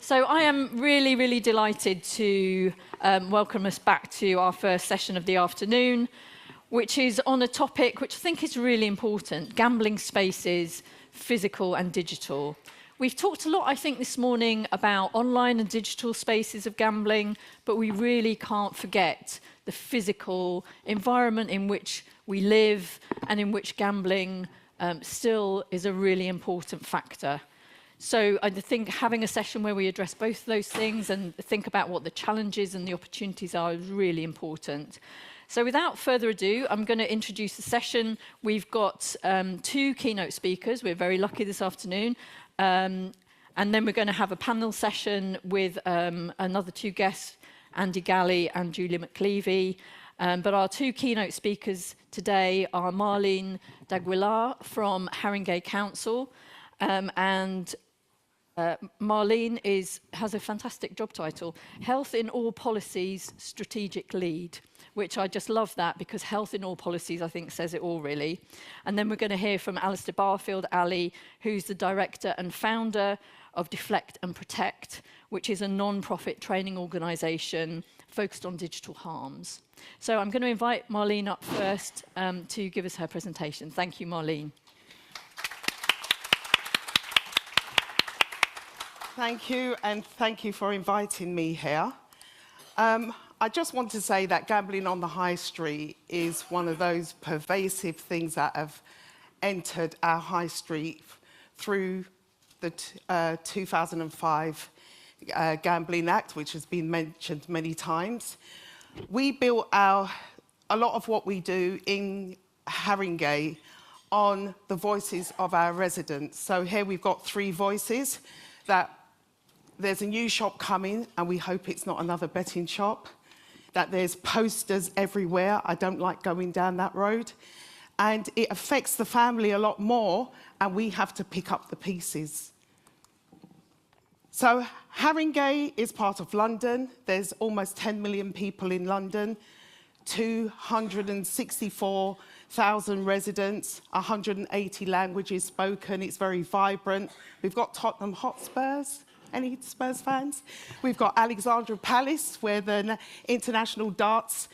So I am really, really delighted to welcome us back to our first session of the afternoon, which is on a topic which I think is really important: gambling spaces, physical and digital. We've talked a lot, I think, this morning about online and digital spaces of gambling, but we really can't forget the physical environment in which we live and in which gambling still is a really important factor. So I think having a session where we address both of those things and think about what the challenges and the opportunities are is really important. So without further ado, I'm going to introduce the session. We've got two keynote speakers. We're very lucky this afternoon. And then we're going to have a panel session with another two guests, Andy Galley and Julia McLeavy. But our two keynote speakers today are Marlene d'Aguilar from Haringey Council. And Marlene has a fantastic job title, Health in All Policies Strategic Lead, which I just love that, because health in all policies, I think, says it all, really. And then we're going to hear from Alistair Barfield Ali, who's the director and founder of Deflect and Protect, which is a non-profit training organisation focused on digital harms. So I'm going to invite Marlene up first to give us her presentation. Thank you, Marlene. Thank you, and thank you for inviting me here. I just want to say that gambling on the high street is one of those pervasive things that have entered our high street through the 2005 Gambling Act, which has been mentioned many times. We built a lot of what we do in Haringey on the voices of our residents. So here we've got three voices. That there's a new shop coming, and we hope it's not another betting shop. That there's posters everywhere. I don't like going down that road. And it affects the family a lot more, and we have to pick up the pieces. So Haringey is part of London. There's almost 10 million people in London, 264,000 residents, 180 languages spoken. It's very vibrant. We've got Tottenham Hotspurs. Any Spurs fans? We've got Alexandra Palace, where the international darts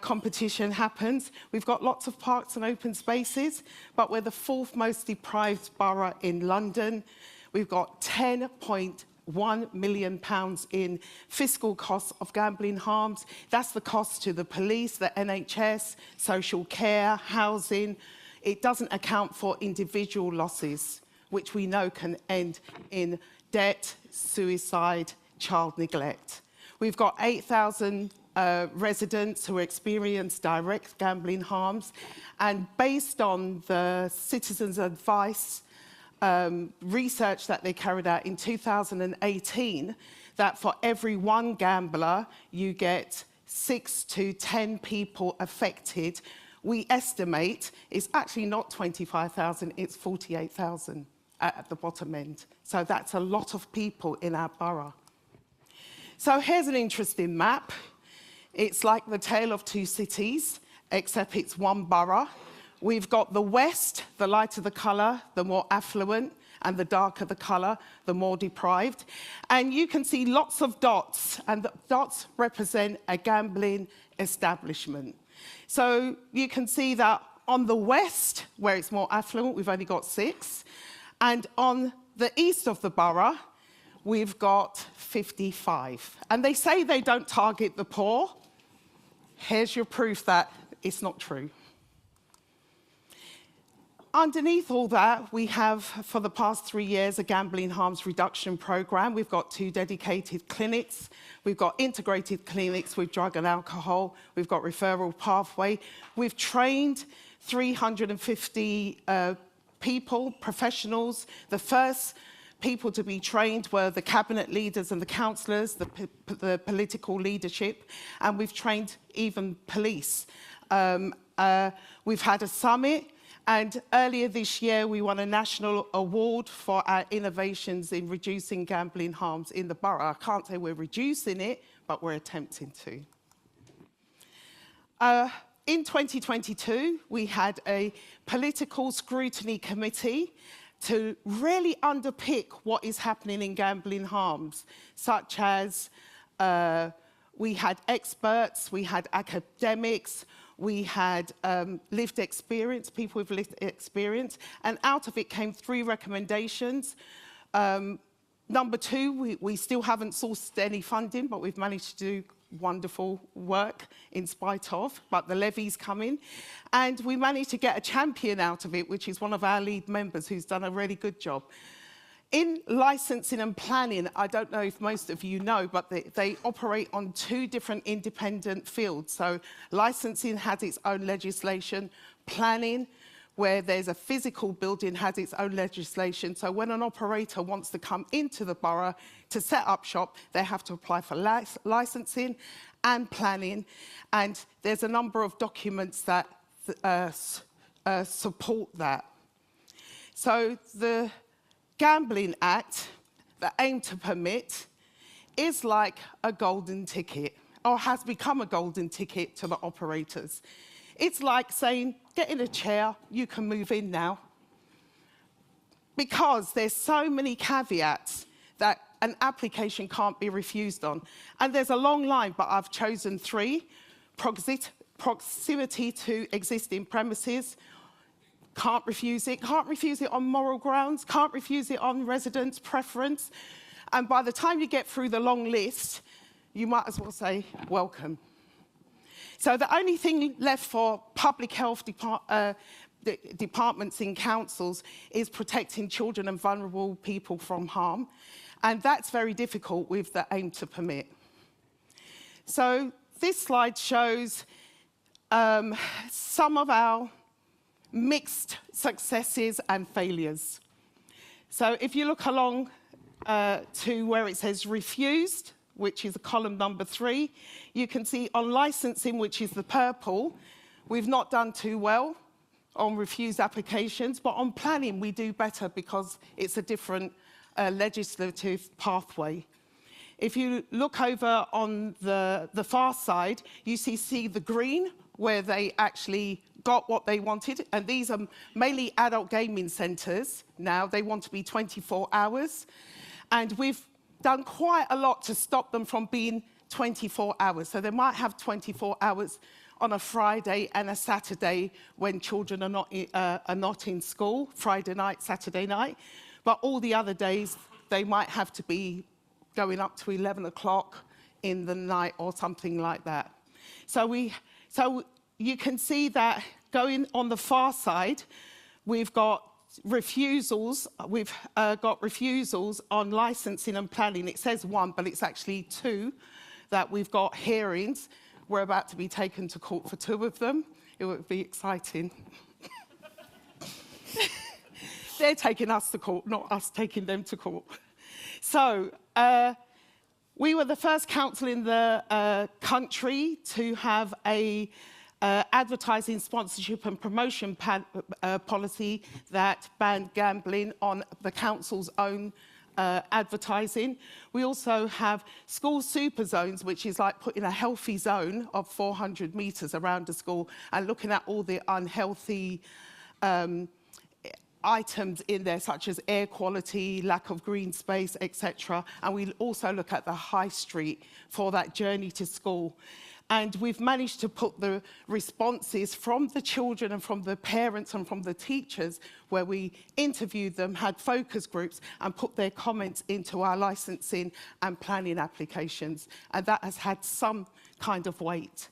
competition happens. We've got lots of parks and open spaces, but we're the fourth most deprived borough in London. We've got £10.1 million in fiscal costs of gambling harms. That's the cost to the police, the NHS, social care, housing. It doesn't account for individual losses, which we know can end in debt, suicide, child neglect. We've got 8,000 residents who experience direct gambling harms, and based on the Citizens Advice research that they carried out in 2018, that for every one gambler, you get 6 to 10 people affected. We estimate it's actually not 25,000, it's 48,000 at the bottom end. So that's a lot of people in our borough. So here's an interesting map. It's like the tale of two cities, except it's one borough. We've got the west, the lighter the colour, the more affluent, and the darker the colour, the more deprived. And you can see lots of dots, and the dots represent a gambling establishment. So you can see that on the west, where it's more affluent, we've only got 6. And on the east of the borough, we've got 55. And they say they don't target the poor. Here's your proof that it's not true. Underneath all that, we have, for the past 3 years, a gambling harms reduction program. We've got 2 dedicated clinics. We've got integrated clinics with drug and alcohol. We've got referral pathway. We've trained 350 people, professionals. The first people to be trained were the cabinet leaders and the councillors, the political leadership, and we've trained even police. We've had a summit, and earlier this year we won a national award for our innovations in reducing gambling harms in the borough. I can't say we're reducing it, but we're attempting to. In 2022, we had a political scrutiny committee to really underpick what is happening in gambling harms, such as we had experts, we had academics, we had lived experience, people with lived experience, and out of it came 3 recommendations. Number 2, we still haven't sourced any funding, but we've managed to do wonderful work in spite of, but the levy's coming. And we managed to get a champion out of it, which is one of our lead members who's done a really good job. In licensing and planning, I don't know if most of you know, but they operate on 2 different independent fields. So licensing has its own legislation, planning, where there's a physical building, has its own legislation. So when an operator wants to come into the borough to set up shop, they have to apply for licensing and planning. And there's a number of documents that support that. So the Gambling Act, the aim to permit, is like a golden ticket, or has become a golden ticket to the operators. It's like saying, get in a chair, you can move in now. Because there's so many caveats that an application can't be refused on. And there's a long line, but I've chosen 3. Proximity to existing premises, can't refuse it on moral grounds, can't refuse it on residents' preference. And by the time you get through the long list, you might as well say, welcome. So the only thing left for public health departments in councils is protecting children and vulnerable people from harm. And that's very difficult with the aim to permit. So this slide shows some of our mixed successes and failures. So if you look along to where it says refused, which is column number 3, you can see on licensing, which is the purple, we've not done too well on refused applications, but on planning we do better because it's a different legislative pathway. If you look over on the far side, you see the green, where they actually got what they wanted, and these are mainly adult gaming centres now. They want to be 24 hours, and we've done quite a lot to stop them from being 24 hours. So they might have 24 hours on a Friday and a Saturday when children are not in school, Friday night, Saturday night, but all the other days they might have to be going up to 11 o'clock in the night or something like that. So you can see that going on the far side, we've got refusals. We've got refusals on licensing and planning. It says 1, but it's actually 2 that we've got hearings. We're about to be taken to court for 2 of them. It would be exciting. They're taking us to court, not us taking them to court. So we were the first council in the country to have a advertising, sponsorship and promotion policy that banned gambling on the council's own advertising. We also have school super zones, which is like putting a healthy zone of 400 metres around a school and looking at all the unhealthy items in there, such as air quality, lack of green space, etc. And we also look at the high street for that journey to school. And we've managed to put the responses from the children and from the parents and from the teachers, where we interviewed them, had focus groups, and put their comments into our licensing and planning applications. And that has had some kind of weight.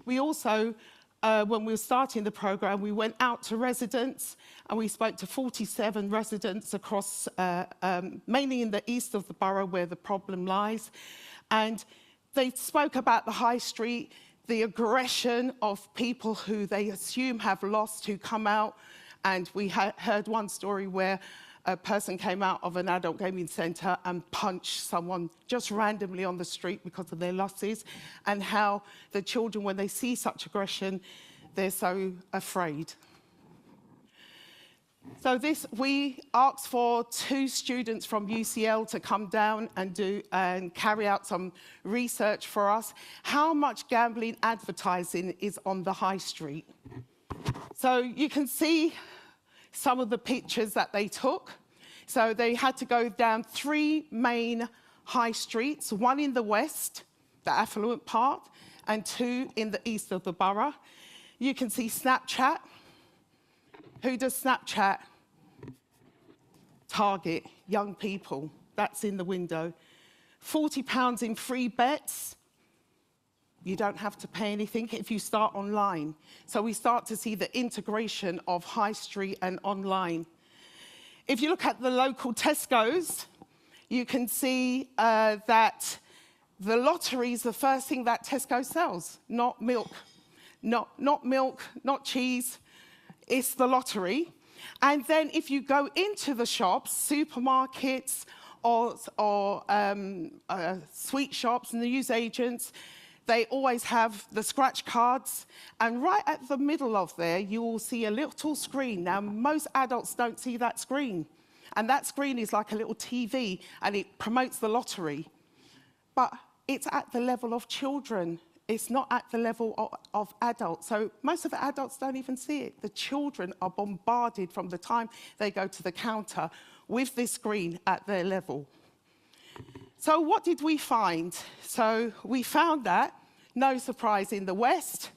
We also, when we were starting the programme, we went out to residents and we spoke to 47 residents across, mainly in the east of the borough where the problem lies. And they spoke about the high street, the aggression of people who they assume have lost, who come out. And we heard one story where a person came out of an adult gaming centre and punched someone just randomly on the street because of their losses, and how the children, when they see such aggression, they're so afraid. So we asked for 2 students from UCL to come down and carry out some research for us. How much gambling advertising is on the high street? So you can see some of the pictures that they took. So they had to go down 3 main high streets, one in the west, the affluent part, and 2 in the east of the borough. You can see Snapchat. Who does Snapchat? Target young people. That's in the window. £40 in free bets. You don't have to pay anything if you start online. So we start to see the integration of high street and online. If you look at the local Tesco's, you can see that the lottery is the first thing that Tesco sells, not milk. Not milk, not cheese. It's the lottery. And then if you go into the shops, supermarkets or sweet shops, newsagents, they always have the scratch cards. And right at the middle of there, you will see a little screen. Now, most adults don't see that screen. And that screen is like a little TV, and it promotes the lottery. But it's at the level of children. It's not at the level of adults. So most of the adults don't even see it. The children are bombarded from the time they go to the counter with this screen at their level. So what did we find? So we found that, no surprise, in the West,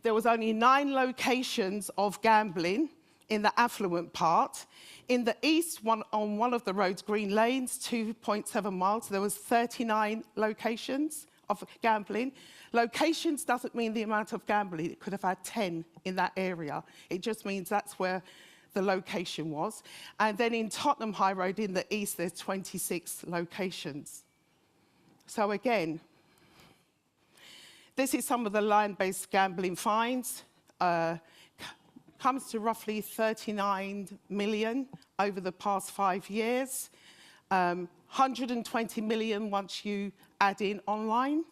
there was only 9 locations of gambling in the affluent part. In the East, on one of the roads, Green Lanes, 2.7 miles, there was 39 locations of gambling. Locations doesn't mean the amount of gambling. It could have had 10 in that area. It just means that's where the location was. And then in Tottenham High Road in the east, there's 26 locations. So again, this is some of the land-based gambling fines. Comes to roughly 39 million over the past 5 years. 120 million once you add in online.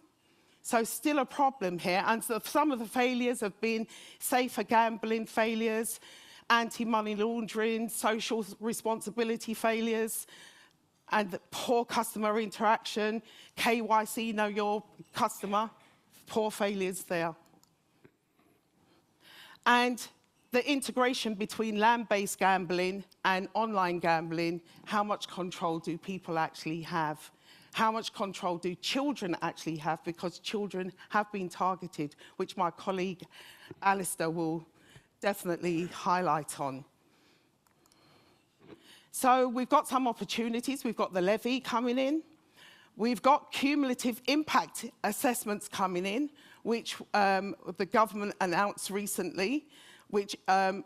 So still a problem here. And so some of the failures have been safer gambling failures, anti-money laundering, social responsibility failures, and poor customer interaction, KYC, know your customer, poor failures there. And the integration between land-based gambling and online gambling, how much control do people actually have? How much control do children actually have? Because children have been targeted, which my colleague Alistair will definitely highlight on. So we've got some opportunities. We've got the levy coming in. We've got cumulative impact assessments coming in, which the government announced recently, which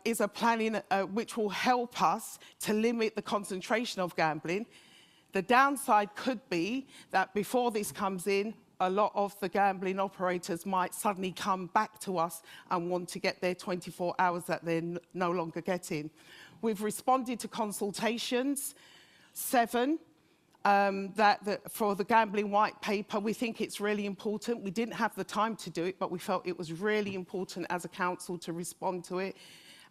is a planning which will help us to limit the concentration of gambling. The downside could be that before this comes in, a lot of the gambling operators might suddenly come back to us and want to get their 24 hours that they're no longer getting. We've responded to consultations, 7, for the gambling white paper. We think it's really important. We didn't have the time to do it, but we felt it was really important as a council to respond to it.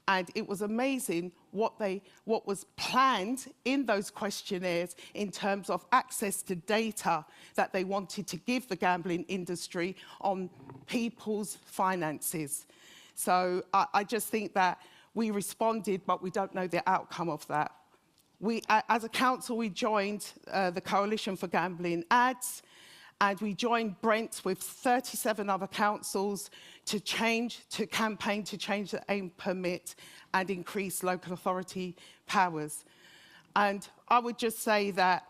And it was amazing what was planned in those questionnaires in terms of access to data that they wanted to give the gambling industry on people's finances. So I just think that we responded, but we don't know the outcome of that. As a council, we joined the Coalition for Gambling Ads, and we joined Brent with 37 other councils to campaign to change the aim permit and increase local authority powers. And I would just say that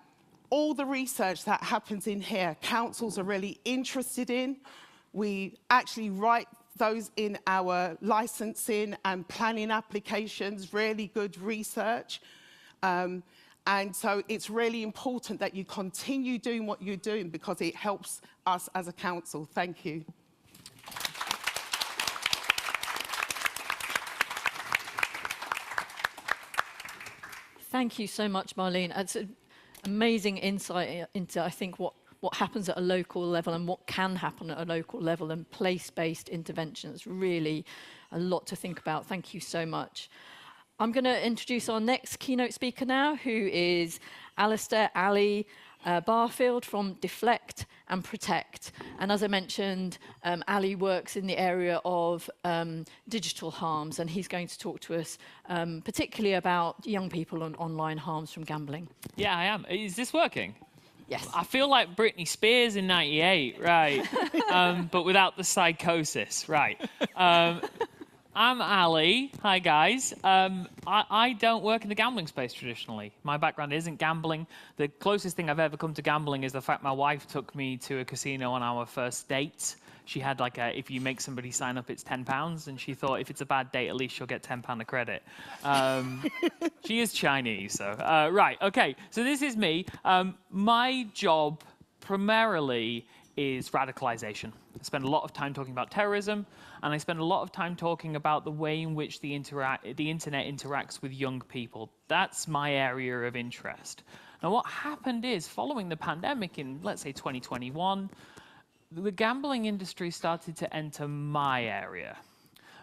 all the research that happens in here, councils are really interested in. We actually write those in our licensing and planning applications, really good research. And so it's really important that you continue doing what you're doing because it helps us as a council. Thank you. Thank you so much, Marlene. It's an amazing insight into, I think, what happens at a local level and what can happen at a local level, and place-based interventions. Really a lot to think about. Thank you so much. I'm going to introduce our next keynote speaker now, who is Alistair Ali Barfield from Deflect and protect. And as I mentioned, Ali works in the area of digital harms, and he's going to talk to us particularly about young people and online harms from gambling. Yeah, I am. Is this working? Yes. I feel like Britney Spears in '98, right? But without the psychosis, right? I'm Ali. Hi, guys. I don't work in the gambling space traditionally. My background isn't gambling. The closest thing I've ever come to gambling is the fact my wife took me to a casino on our first date. She had like if you make somebody sign up, it's £10, and she thought if it's a bad date, at least she'll get £10 of credit. She is Chinese, so right. Okay, so this is me. My job primarily is radicalization. I spend a lot of time talking about terrorism, and I spend a lot of time talking about the way in which the internet interacts with young people. That's my area of interest. Now, what happened is, following the pandemic in, let's say, 2021, the gambling industry started to enter my area.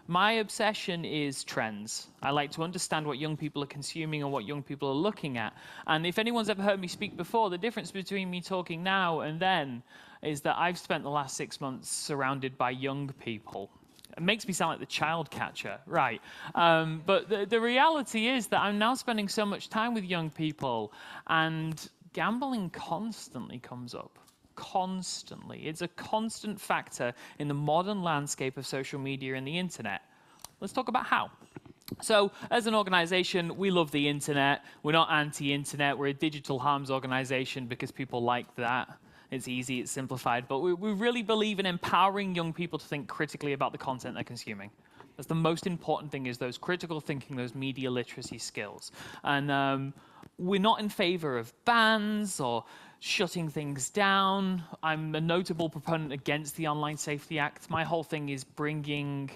My obsession is trends. I like to understand what young people are consuming and what young people are looking at. And if anyone's ever heard me speak before, the difference between me talking now and then is that I've spent the last 6 months surrounded by young people. It makes me sound like the child catcher, right? But the reality is that I'm now spending so much time with young people, and gambling constantly comes up. Constantly. It's a constant factor in the modern landscape of social media and the internet. Let's talk about how. So, as an organization, we love the internet. We're not anti-internet. We're a digital harms organization because people like that. It's easy, it's simplified. But we really believe in empowering young people to think critically about the content they're consuming. That's the most important thing, is those critical thinking, those media literacy skills. And we're not in favor of bans or shutting things down. I'm a notable proponent against the Online Safety Act. My whole thing is bringing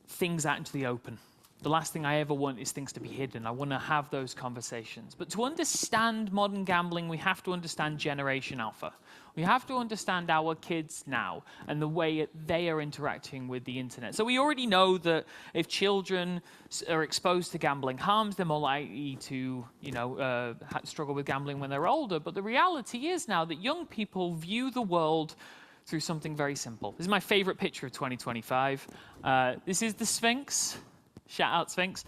things out into the open. The last thing I ever want is things to be hidden. I want to have those conversations. But to understand modern gambling, we have to understand Generation Alpha. We have to understand our kids now and the way they are interacting with the internet. So we already know that if children are exposed to gambling harms, they're more likely to, struggle with gambling when they're older. But the reality is now that young people view the world through something very simple. This is my favorite picture of 2025. This is the Sphinx. Shout out Sphinx.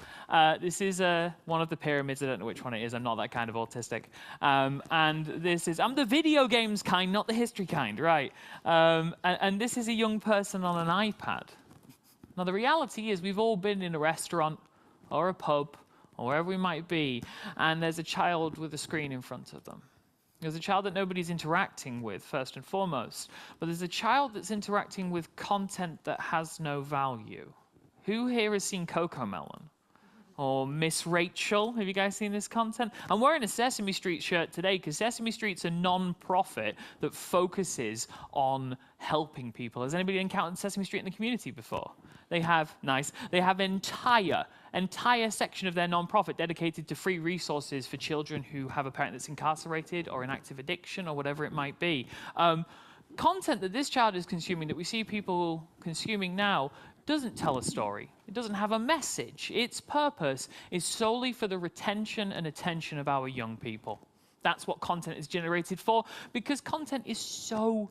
This is one of the pyramids. I don't know which one it is. I'm not that kind of autistic. And this is, I'm the video games kind, not the history kind, right? And this is a young person on an iPad. Now, the reality is we've all been in a restaurant or a pub or wherever we might be, and there's a child with a screen in front of them. There's a child that nobody's interacting with, first and foremost, but there's a child that's interacting with content that has no value. Who here has seen Cocomelon? Or Miss Rachel? Have you guys seen this content? I'm wearing a Sesame Street shirt today because Sesame Street's a non-profit that focuses on helping people. Has anybody encountered Sesame Street in the community before? They have, nice, they have entire section of their non-profit dedicated to free resources for children who have a parent that's incarcerated or in active addiction or whatever it might be. Content that this child is consuming, that we see people consuming now, doesn't tell a story. It doesn't have a message. Its purpose is solely for the retention and attention of our young people. That's what content is generated for, because content is so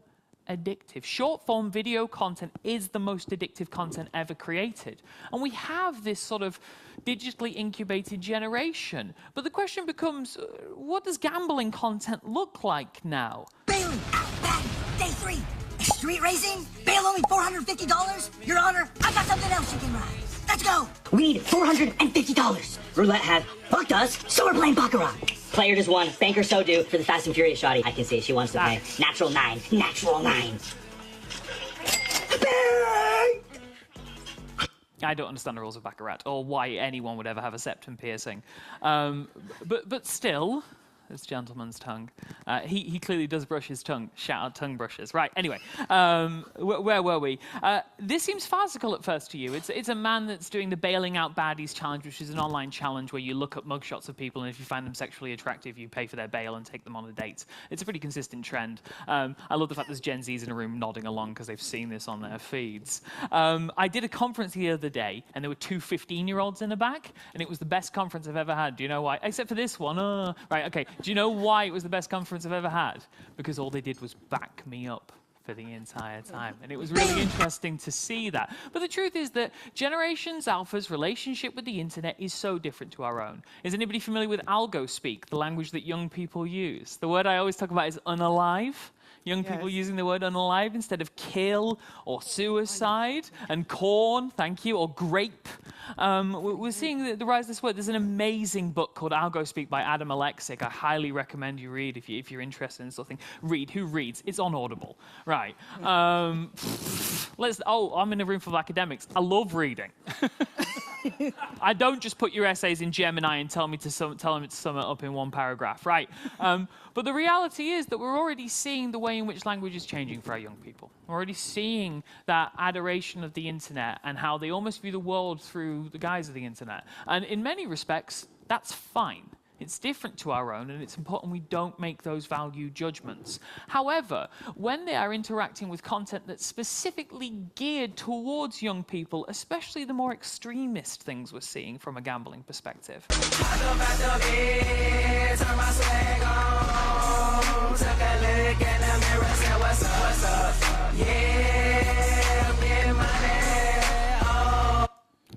addictive. Short-form video content is the most addictive content ever created. And we have this sort of digitally incubated generation. But the question becomes, what does gambling content look like now? Bailey, bad, day 3. Street racing? Bail only $450? Your Honor, I got something else you can ride. Let's go. We need $450. Roulette has fucked us, so we're playing Baccarat. Player just won. Banker so due for the Fast and Furious shoddy. I can see she wants to pay. Natural 9. Natural 9. I don't understand the rules of Baccarat or why anyone would ever have a septum piercing. But still, this gentleman's tongue. He clearly does brush his tongue. Shout out tongue brushes. Right, anyway, where were we? This seems farcical at first to you. It's a man that's doing the Bailing Out Baddies challenge, which is an online challenge where you look up mugshots of people, and if you find them sexually attractive, you pay for their bail and take them on a date. It's a pretty consistent trend. I love the fact there's Gen Zs in a room nodding along because they've seen this on their feeds. I did a conference the other day, and there were two 15-year-olds in the back, and it was the best conference I've ever had. Do you know why? Except for this one. Right, okay. Do you know why it was the best conference I've ever had? Because all they did was back me up for the entire time. And it was really interesting to see that. But the truth is that Generations Alpha's relationship with the internet is so different to our own. Is anybody familiar with AlgoSpeak, the language that young people use? The word I always talk about is unalive. Young people using the word unalive instead of kill or suicide, and corn, thank you, or grape. We're seeing the rise of this word. There's an amazing book called Algospeak by Adam Alexic. I highly recommend you read if you're interested in this sort of thing. Read. Who reads? It's on Audible. Right. I'm in a room full of academics. I love reading. I don't just put your essays in Gemini and tell them to sum it up in one paragraph, right? But the reality is that we're already seeing the way in which language is changing for our young people. We're already seeing that adoration of the internet and how they almost view the world through the guise of the internet. And in many respects, that's fine. It's different to our own, and it's important we don't make those value judgments. However, when they are interacting with content that's specifically geared towards young people, especially the more extremist things we're seeing from a gambling perspective.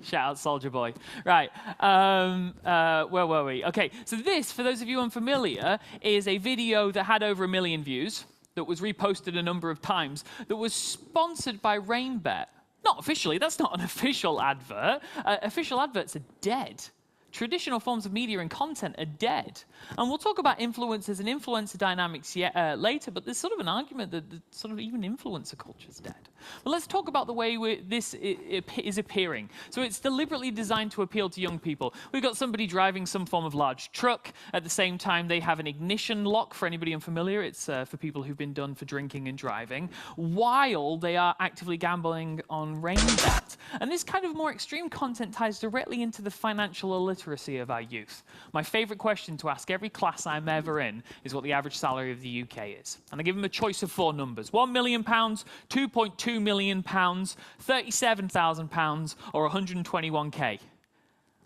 Shout out Soldier Boy. Right, where were we? Okay, so this, for those of you unfamiliar, is a video that had over 1 million views, that was reposted a number of times, that was sponsored by RainBet. Not officially, that's not an official advert. Official adverts are dead. Traditional forms of media and content are dead. And we'll talk about influencers and influencer dynamics later, but there's sort of an argument that sort of even influencer culture is dead. But let's talk about the way this is appearing. So it's deliberately designed to appeal to young people. We've got somebody driving some form of large truck. At the same time, they have an ignition lock. For anybody unfamiliar, it's for people who've been done for drinking and driving, while they are actively gambling on RainBet. And this kind of more extreme content ties directly into the financial illiteracy of our youth. My favorite question to ask every class I'm ever in is what the average salary of the UK is. And I give them a choice of 4 numbers: £1 million, £2.2 million, £37,000, or 121k.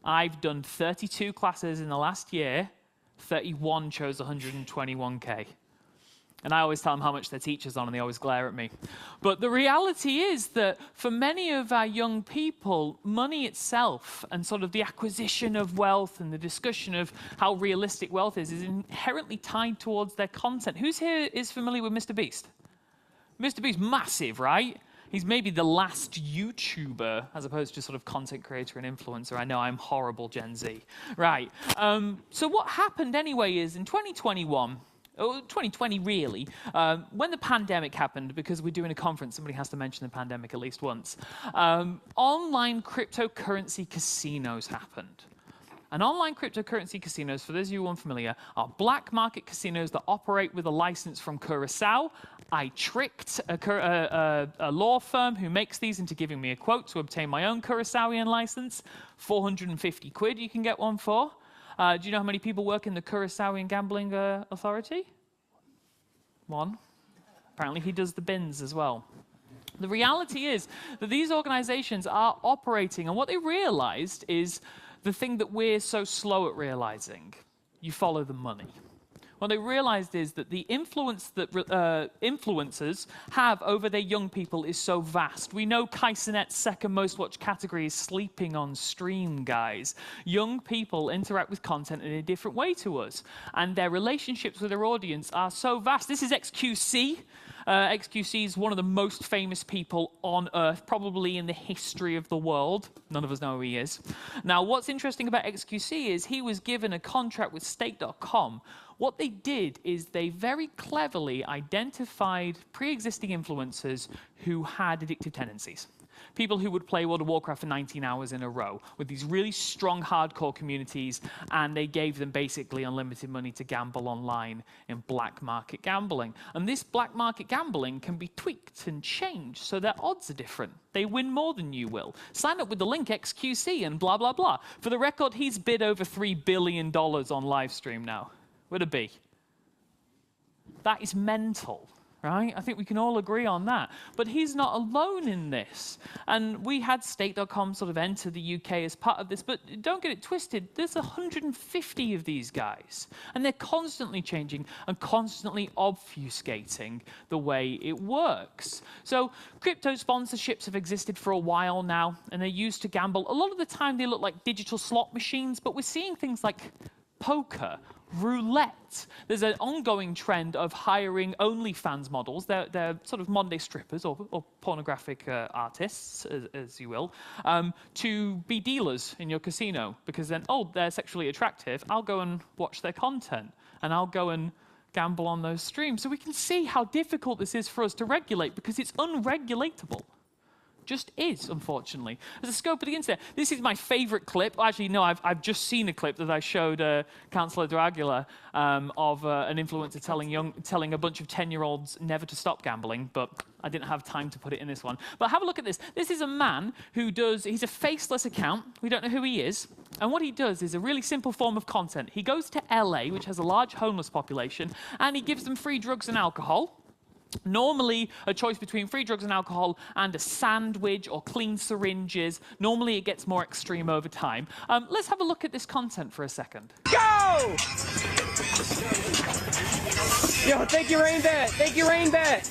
I've done 32 classes in the last year, 31 chose 121k. And I always tell them how much their teacher's on, and they always glare at me. But the reality is that for many of our young people, money itself and sort of the acquisition of wealth and the discussion of how realistic wealth is inherently tied towards their content. Who's here is familiar with Mr. Beast? Mr. Beast, massive, right? He's maybe the last YouTuber, as opposed to sort of content creator and influencer. I know I'm horrible Gen Z. Right. So what happened anyway is in 2021, 2020 really, when the pandemic happened, because we're doing a conference, somebody has to mention the pandemic at least once, online cryptocurrency casinos happened. And online cryptocurrency casinos, for those of you unfamiliar, are black market casinos that operate with a license from Curacao. I tricked a law firm who makes these into giving me a quote to obtain my own Curaçaoian license. 450 quid you can get one for. Do you know how many people work in the Curaçaoian Gambling Authority? 1. Apparently he does the bins as well. The reality is that these organizations are operating, and what they realized is the thing that we're so slow at realizing: you follow the money. What they realized is that the influence that influencers have over their young people is so vast. We know Kaizenet's second most watched category is sleeping on stream, guys. Young people interact with content in a different way to us, and their relationships with their audience are so vast. This is XQC. XQC is one of the most famous people on Earth, probably in the history of the world. None of us know who he is. Now, what's interesting about XQC is he was given a contract with Stake.com. What they did is they very cleverly identified pre-existing influencers who had addictive tendencies. People who would play World of Warcraft for 19 hours in a row with these really strong hardcore communities, and they gave them basically unlimited money to gamble online in black market gambling. And this black market gambling can be tweaked and changed so their odds are different. They win more than you will. Sign up with the link XQC and blah, blah, blah. For the record, he's bid over $3 billion on live stream now. With a B. That is mental. right? I think we can all agree on that. But he's not alone in this. And we had Stake.com sort of enter the UK as part of this, but don't get it twisted, there's 150 of these guys. And they're constantly changing and constantly obfuscating the way it works. So crypto sponsorships have existed for a while now, and they're used to gamble. A lot of the time they look like digital slot machines, but we're seeing things like poker, roulette. There's an ongoing trend of hiring OnlyFans models. They're sort of modern-day strippers or pornographic artists, as you will, to be dealers in your casino. Because then, oh, they're sexually attractive. I'll go and watch their content, and I'll go and gamble on those streams. So we can see how difficult this is for us to regulate because it's unregulatable. Just is, unfortunately. There's a scope of the internet. This is my favorite clip. Actually, no, I've just seen a clip that I showed Councillor Dragula of an influencer telling a bunch of 10-year-olds never to stop gambling, but I didn't have time to put it in this one. But have a look at this. This is a man who he's a faceless account. We don't know who he is. And what he does is a really simple form of content. He goes to LA, which has a large homeless population, and he gives them free drugs and alcohol. Normally, a choice between free drugs and alcohol and a sandwich or clean syringes. Normally, it gets more extreme over time. Let's have a look at this content for a second. Go! Yo, thank you, Rainbet. Thank you, Rainbet.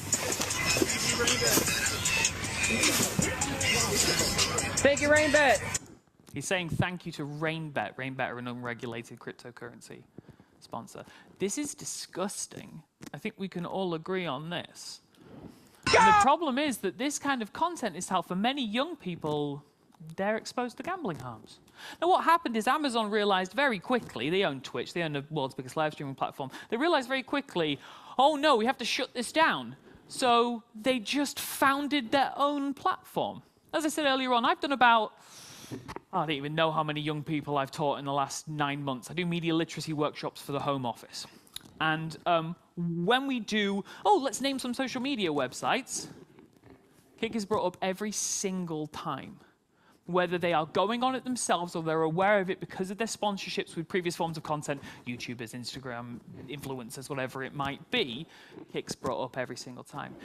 Thank you, Rainbet. He's saying thank you to Rainbet. Rainbet are an unregulated cryptocurrency sponsor. This is disgusting. I think we can all agree on this. And the problem is that this kind of content is how, for many young people, they're exposed to gambling harms. Now, what happened is Amazon realized very quickly, they own Twitch, they own the world's biggest live streaming platform, they realized very quickly, oh no, we have to shut this down. So they just founded their own platform. As I said earlier on, I've done about, I don't even know how many young people I've taught in the last 9 months. I do media literacy workshops for the Home Office. And when we do, let's name some social media websites, Kik is brought up every single time. Whether they are going on it themselves or they're aware of it because of their sponsorships with previous forms of content, YouTubers, Instagram, influencers, whatever it might be, Kik's brought up every single time.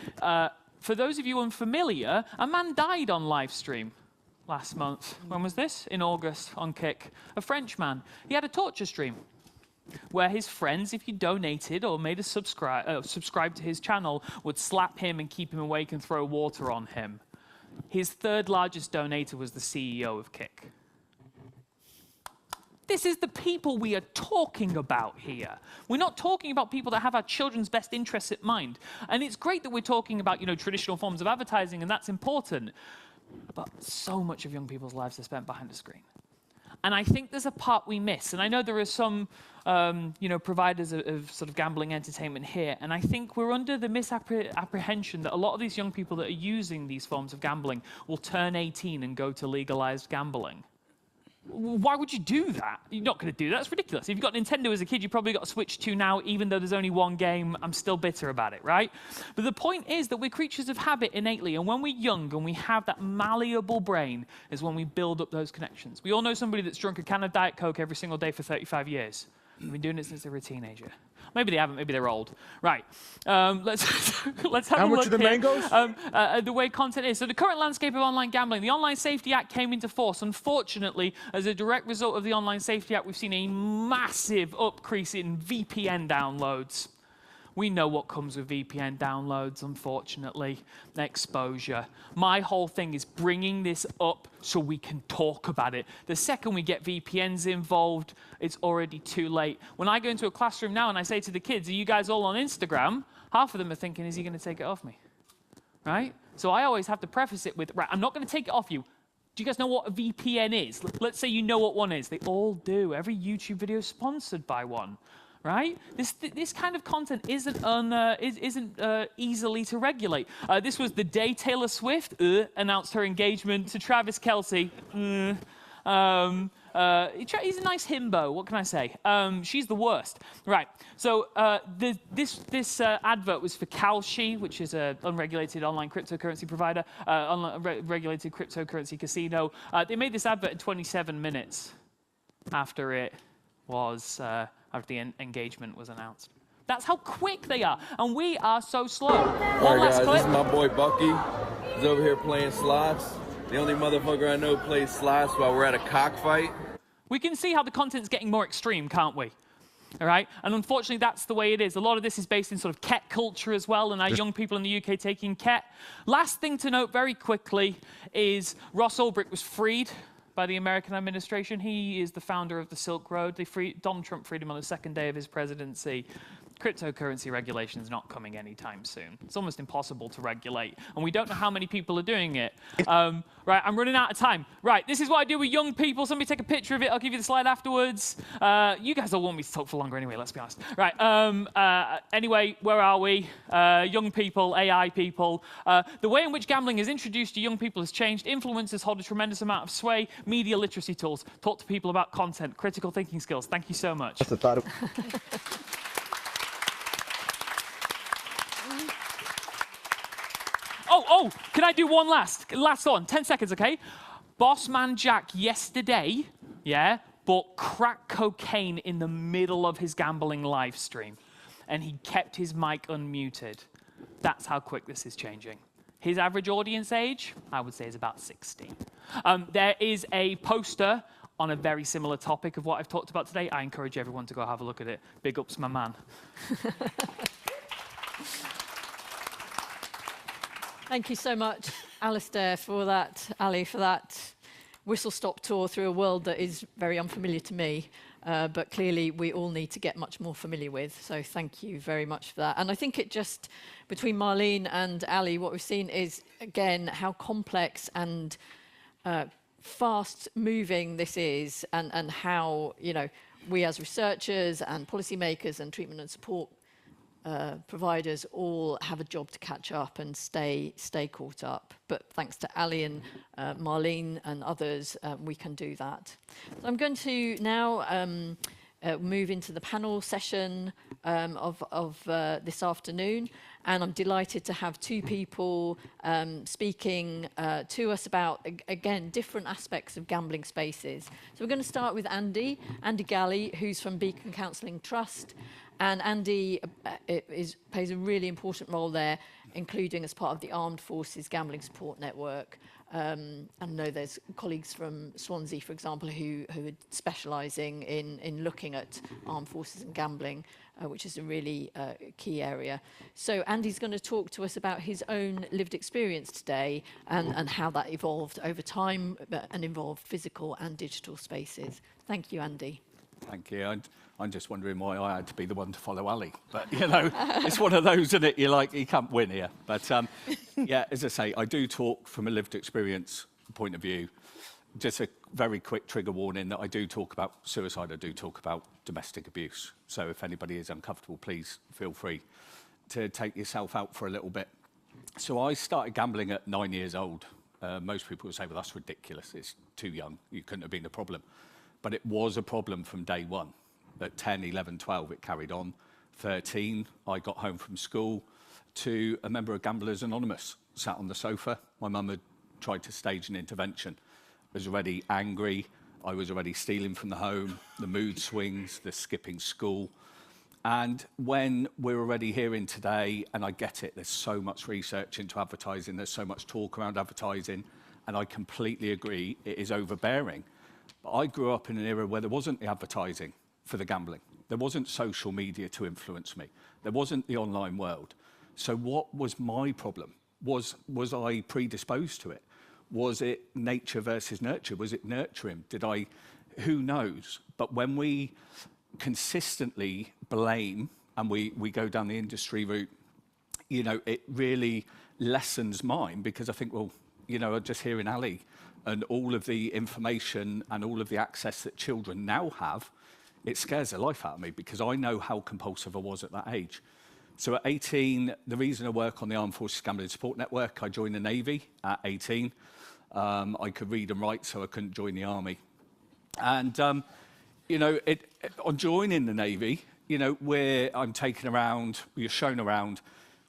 For those of you unfamiliar, a man died on live stream last month. When was this? In August on Kik. A French man. He had a torture stream where his friends, if you donated or made a subscribe to his channel, would slap him and keep him awake and throw water on him. His third largest donator was the CEO of Kik. This is the people we are talking about here. We're not talking about people that have our children's best interests at mind. And it's great that we're talking about, traditional forms of advertising, and that's important. But so much of young people's lives are spent behind a screen. And I think there's a part we miss. And I know there are some, providers of sort of gambling entertainment here. And I think we're under the misapprehension that a lot of these young people that are using these forms of gambling will turn 18 and go to legalized gambling. Why would you do that? You're not going to do that. It's ridiculous. If you've got Nintendo as a kid, you probably got to Switch 2 now, even though there's only one game. I'm still bitter about it, right? But the point is that we're creatures of habit innately, and when we're young and we have that malleable brain is when we build up those connections. We all know somebody that's drunk a can of Diet Coke every single day for 35 years. They've been doing it since they were a teenager. Maybe they haven't. Maybe they're old. Right. Let's have a look How much are the mangoes? The way content is. So the current landscape of online gambling, the Online Safety Act came into force. Unfortunately, as a direct result of the Online Safety Act, we've seen a massive increase in VPN downloads. We know what comes with VPN downloads, unfortunately, exposure. My whole thing is bringing this up so we can talk about it. The second we get VPNs involved, it's already too late. When I go into a classroom now and I say to the kids, are you guys all on Instagram? Half of them are thinking, is he going to take it off me? Right? So I always have to preface it with, right, I'm not going to take it off you. Do you guys know what a VPN is? Let's say you know what one is. They all do. Every YouTube video is sponsored by one. Right? This kind of content isn't easily to regulate. This was the day Taylor Swift announced her engagement to Travis Kelce. He's a nice himbo. What can I say? She's the worst. Right. So this advert was for Kalshi, which is an unregulated online cryptocurrency provider, regulated cryptocurrency casino. They made this advert in 27 minutes after it was. After the engagement was announced. That's how quick they are. And we are so slow. All One right, last guys, clip. this is my boy Bucky. He's over here playing slots. The only motherfucker I know plays slots while we're at a cockfight. We can see how the content's getting more extreme, can't we? All right? And unfortunately, that's the way it is. A lot of this is based in sort of Ket culture as well, and our young people in the UK taking Ket. Last thing to note very quickly is Ross Ulbricht was freed by the American administration. He is the founder of the Silk Road. Donald Trump freed him on the second day of his presidency. Cryptocurrency regulation is not coming anytime soon. It's almost impossible to regulate, and we don't know how many people are doing it. Right, I'm running out of time. Right, this is what I do with young people. Somebody take a picture of it. I'll give you the slide afterwards. You guys all want me to talk for longer anyway, let's be honest. Right, anyway, where are we? Young people, AI people. The way in which gambling is introduced to young people has changed. Influencers hold a tremendous amount of sway. Media literacy tools. Talk to people about content. Critical thinking skills. Thank you so much. Oh, can I do one last one? 10 seconds, okay? Bossman Jack yesterday, bought crack cocaine in the middle of his gambling live stream, and he kept his mic unmuted. That's how quick this is changing. His average audience age, I would say, is about 60. There is a poster on a very similar topic of what I've talked about today. I encourage everyone to go have a look at it. Big ups, my man. Thank you so much, Alistair, for that, Ali, for that whistle-stop tour through a world that is very unfamiliar to me, but clearly we all need to get much more familiar with. So thank you very much for that. And I think it just, between Marlene and Ali, what we've seen is, again, how complex and fast-moving this is, and how, you know, we as researchers and policymakers and treatment and support providers all have a job to catch up and stay caught up. But thanks to Ali and Marlene and others, we can do that. So I'm going to now move into the panel session of this afternoon. And I'm delighted to have two people speaking to us about, again, different aspects of gambling spaces. So we're going to start with Andy Galley, who's from Beacon Counselling Trust. And Andy plays a really important role there, including as part of the Armed Forces Gambling Support Network. I know there's colleagues from Swansea, for example, who are specialising in looking at armed forces and gambling, which is a really key area. So Andy's going to talk to us about his own lived experience today and how that evolved over time and involved physical and digital spaces. Thank you, Andy. Thank you. I'm just wondering why I had to be the one to follow Ali. But, you know, it's one of those, isn't it? You're like, you can't win here. But, yeah, as I say, I do talk from a lived experience point of view. Just a very quick trigger warning that I do talk about suicide. I do talk about domestic abuse. So if anybody is uncomfortable, please feel free to take yourself out for a little bit. So I started gambling at 9 years old. Most people would say, well, that's ridiculous. It's too young. You couldn't have been a problem. But it was a problem from day one. At 10, 11, 12, it carried on. 13, I got home from school to a member of Gamblers Anonymous, sat on the sofa. My mum had tried to stage an intervention. I was already angry. I was already stealing from the home, the mood swings, the skipping school. And when we're already hearing today, and I get it, there's so much research into advertising, there's so much talk around advertising, and I completely agree, it is overbearing. But I grew up in an era where there wasn't the advertising for the gambling. There wasn't social media to influence me. There wasn't the online world. So what was my problem? Was I predisposed to it? Was it nature versus nurture? Was it nurturing? Who knows? But when we consistently blame and we go down the industry route, you know, it really lessens mine because I think, well, you know, just hearing Ali and all of the information and all of the access that children now have, it scares the life out of me because I know how compulsive I was at that age. So at 18, the reason I work on the Armed Forces Gambling Support Network, I joined the Navy at 18. I could read and write, so I couldn't join the Army. And, you know, on joining the Navy, you know, where I'm taken around, you're shown around,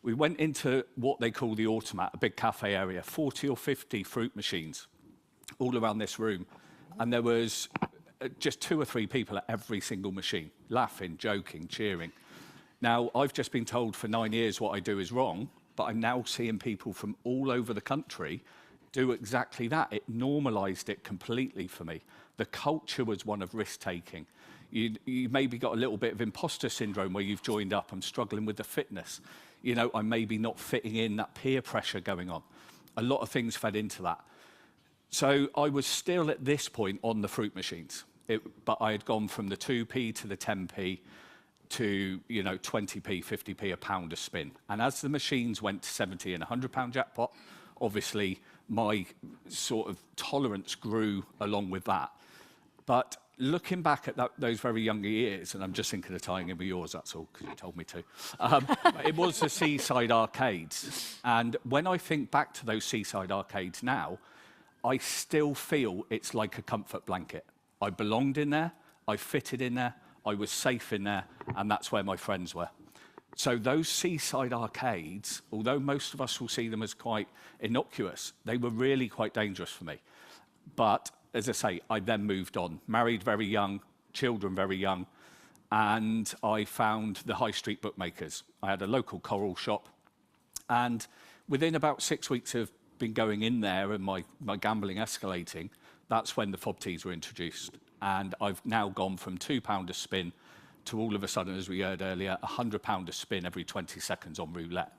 we went into what they call the automat, a big cafe area, 40 or 50 fruit machines all around this room. And there was just 2 or 3 people at every single machine, laughing, joking, cheering. Now, I've just been told for 9 years what I do is wrong, but I'm now seeing people from all over the country do exactly that. It normalised it completely for me. The culture was one of risk-taking. You maybe got a little bit of imposter syndrome where you've joined up. I'm struggling with the fitness. You know, I'm maybe not fitting in, that peer pressure going on. A lot of things fed into that. So I was still at this point on the fruit machines, but I had gone from the 2p to the 10p to, you know, 20p, 50p a pound a spin. And as the machines went to 70 and £100 jackpot, obviously my sort of tolerance grew along with that. But looking back at those very younger years, and I'm just thinking of tying in with yours, that's all, because you told me to. It was the seaside arcades. And when I think back to those seaside arcades now, I still feel it's like a comfort blanket. I belonged in there, I fitted in there, I was safe in there, and that's where my friends were. So those seaside arcades, although most of us will see them as quite innocuous, they were really quite dangerous for me. But as I say, I then moved on, married very young, children very young, and I found the high street bookmakers. I had a local coral shop, and within about 6 weeks of been going in there and my gambling escalating, that's when the FOBTs were introduced. And I've now gone from £2 a spin to all of a sudden, as we heard earlier, £100 a spin every 20 seconds on roulette.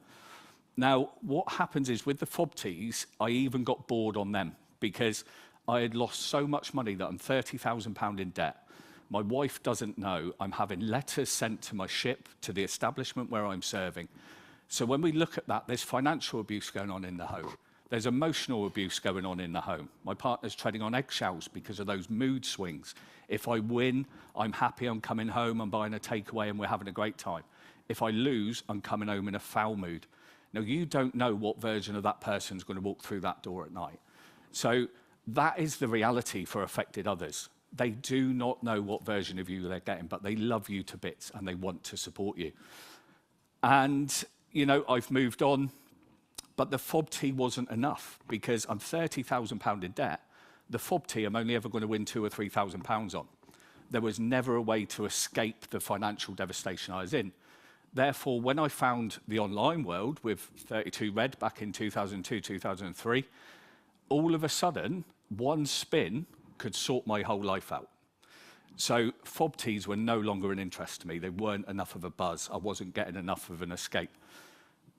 Now, what happens is with the FOBTs, I even got bored on them because I had lost so much money that I'm £30,000 in debt. My wife doesn't know. I'm having letters sent to my ship, to the establishment where I'm serving. So when we look at that, there's financial abuse going on in the home. There's emotional abuse going on in the home. My partner's treading on eggshells because of those mood swings. If I win, I'm happy, I'm coming home, I'm buying a takeaway and we're having a great time. If I lose, I'm coming home in a foul mood. Now, you don't know what version of that person's going to walk through that door at night. So that is the reality for affected others. They do not know what version of you they're getting, but they love you to bits and they want to support you. And, you know, I've moved on. But the FOBT wasn't enough because I'm £30,000 in debt. The FOBT I'm only ever going to win £2,000 or £3,000 on. There was never a way to escape the financial devastation I was in. Therefore, when I found the online world with 32 Red back in 2002, 2003, all of a sudden, one spin could sort my whole life out. So FOBTs were no longer an interest to me. They weren't enough of a buzz. I wasn't getting enough of an escape.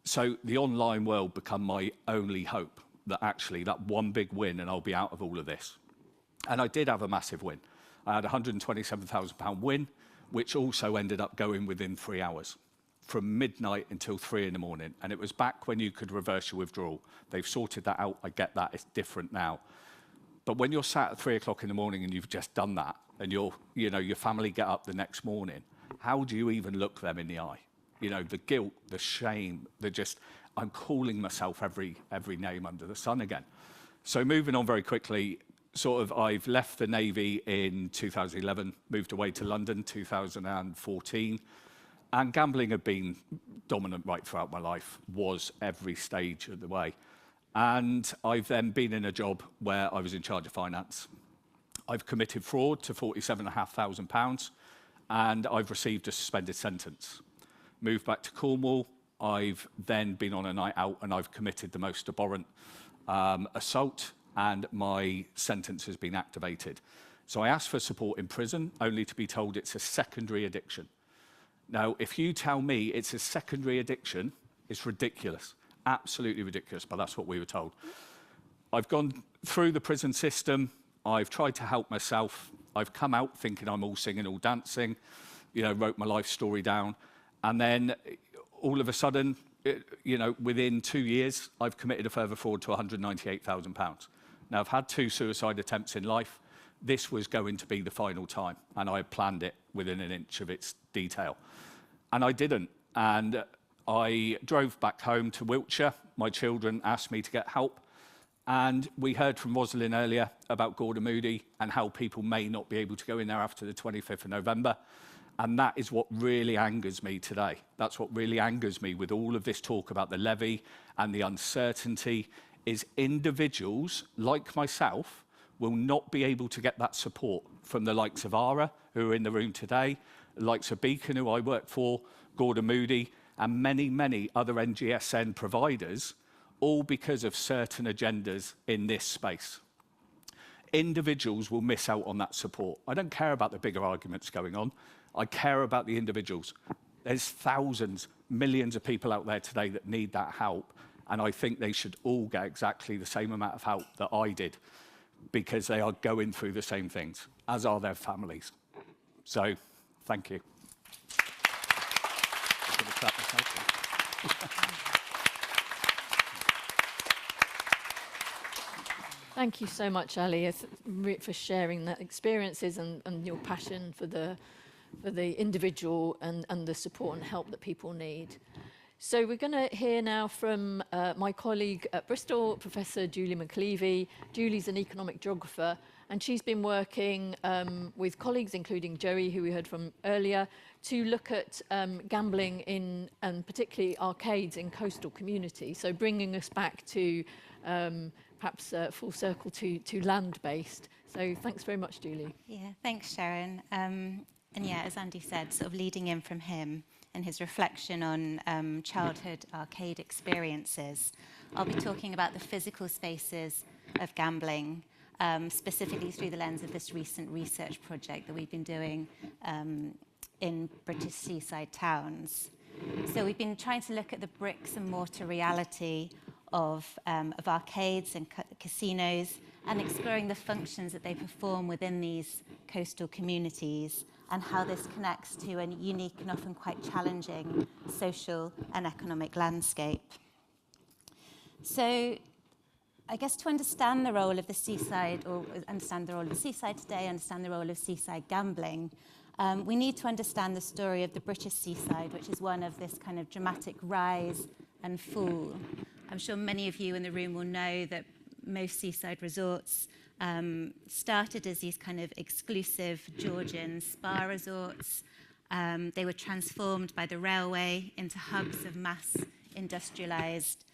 So the online world became my only hope that actually that one big win and I'll be out of all of this. And I did have a massive win. I had a £127,000 win, which also ended up going within 3 hours, from midnight until 3 in the morning. And it was back when you could reverse your withdrawal. They've sorted that out. I get that. It's different now. But when you're sat at 3 o'clock in the morning and you've just done that and your family get up the next morning, how do you even look them in the eye? You know, the guilt, the shame, I'm calling myself every name under the sun again. So moving on very quickly, I've left the Navy in 2011, moved away to London 2014, and gambling had been dominant right throughout my life, was every stage of the way. And I've then been in a job where I was in charge of finance. I've committed fraud to £47,500, and I've received a suspended sentence. Moved back to Cornwall. I've then been on a night out and I've committed the most abhorrent assault, and my sentence has been activated. So I asked for support in prison, only to be told it's a secondary addiction. Now, if you tell me it's a secondary addiction, it's ridiculous, absolutely ridiculous, but that's what we were told. I've gone through the prison system. I've tried to help myself. I've come out thinking I'm all singing, all dancing, wrote my life story down. And then all of a sudden, within 2 years, I've committed a further fraud to £198,000. Now, I've had 2 suicide attempts in life. This was going to be the final time, and I had planned it within an inch of its detail. And I didn't. And I drove back home to Wiltshire. My children asked me to get help. And we heard from Rosalind earlier about Gordon Moody and how people may not be able to go in there after the 25th of November. And that is what really angers me today. That's what really angers me with all of this talk about the levy and the uncertainty, is individuals like myself will not be able to get that support from the likes of ARA, who are in the room today, the likes of Beacon, who I work for, Gordon Moody, and many, many other NGSN providers, all because of certain agendas in this space. Individuals will miss out on that support. I don't care about the bigger arguments going on. I care about the individuals. There's thousands, millions of people out there today that need that help, and I think they should all get exactly the same amount of help that I did, because they are going through the same things, as are their families. So, thank you. Thank you so much, Ali, for sharing that experiences and your passion for the individual and the support and help that people need. So we're going to hear now from my colleague at Bristol, Professor Julie McLevy. Julie's an economic geographer, and she's been working with colleagues, including Joey, who we heard from earlier, to look at gambling in, and particularly arcades in coastal communities. So bringing us back to perhaps full circle to land-based. So thanks very much, Julie. Yeah, thanks, Sharon. And yeah, as Andy said, sort of leading in from him and his reflection on childhood arcade experiences, I'll be talking about the physical spaces of gambling, specifically through the lens of this recent research project that we've been doing in British seaside towns. So we've been trying to look at the bricks and mortar reality of arcades and casinos, and exploring the functions that they perform within these coastal communities, and how this connects to a unique and often quite challenging social and economic landscape. So I guess to understand the role of the seaside, or understand the role of the seaside today, understand the role of seaside gambling, we need to understand the story of the British seaside, which is one of this kind of dramatic rise and fall. I'm sure many of you in the room will know that most seaside resorts started as these kind of exclusive Georgian spa resorts. They were transformed by the railway into hubs of mass industrialized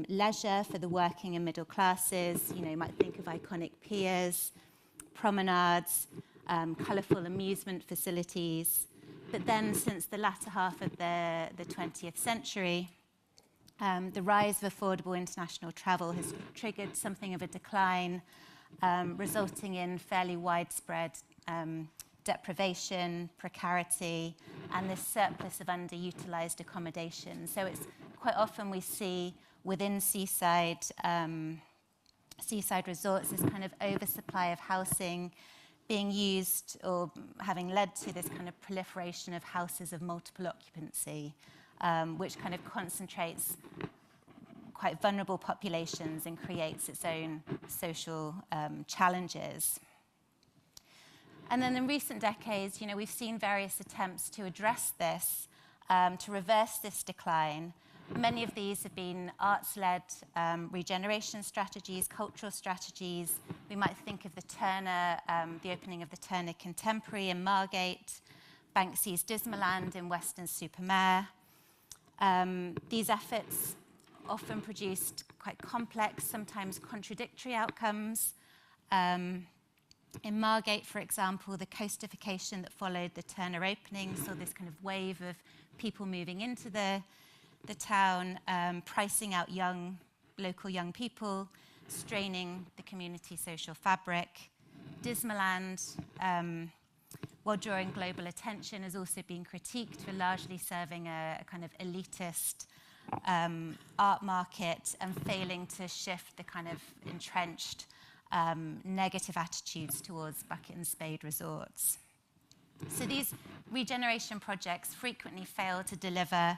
leisure for the working and middle classes. You know, you might think of iconic piers, promenades, colourful amusement facilities. But then since the latter half of the 20th century, the rise of affordable international travel has triggered something of a decline, resulting in fairly widespread deprivation, precarity, and this surplus of underutilised accommodation. So it's quite often we see within seaside resorts this kind of oversupply of housing being used, or having led to this kind of proliferation of houses of multiple occupancy, which kind of concentrates quite vulnerable populations and creates its own social challenges. And then in recent decades, you know, we've seen various attempts to address this, to reverse this decline. Many of these have been arts-led regeneration strategies, cultural strategies. We might think of the Turner, the opening of the Turner Contemporary in Margate, Banksy's Dismaland in Weston-super-Mare. These efforts often produced quite complex, sometimes contradictory outcomes. In Margate, for example, the coastification that followed the Turner opening saw this kind of wave of people moving into the town, pricing out local young people, straining the community social fabric. Dismaland, while drawing global attention, has also been critiqued for largely serving a kind of elitist art market and failing to shift the kind of entrenched negative attitudes towards bucket and spade resorts. So these regeneration projects frequently fail to deliver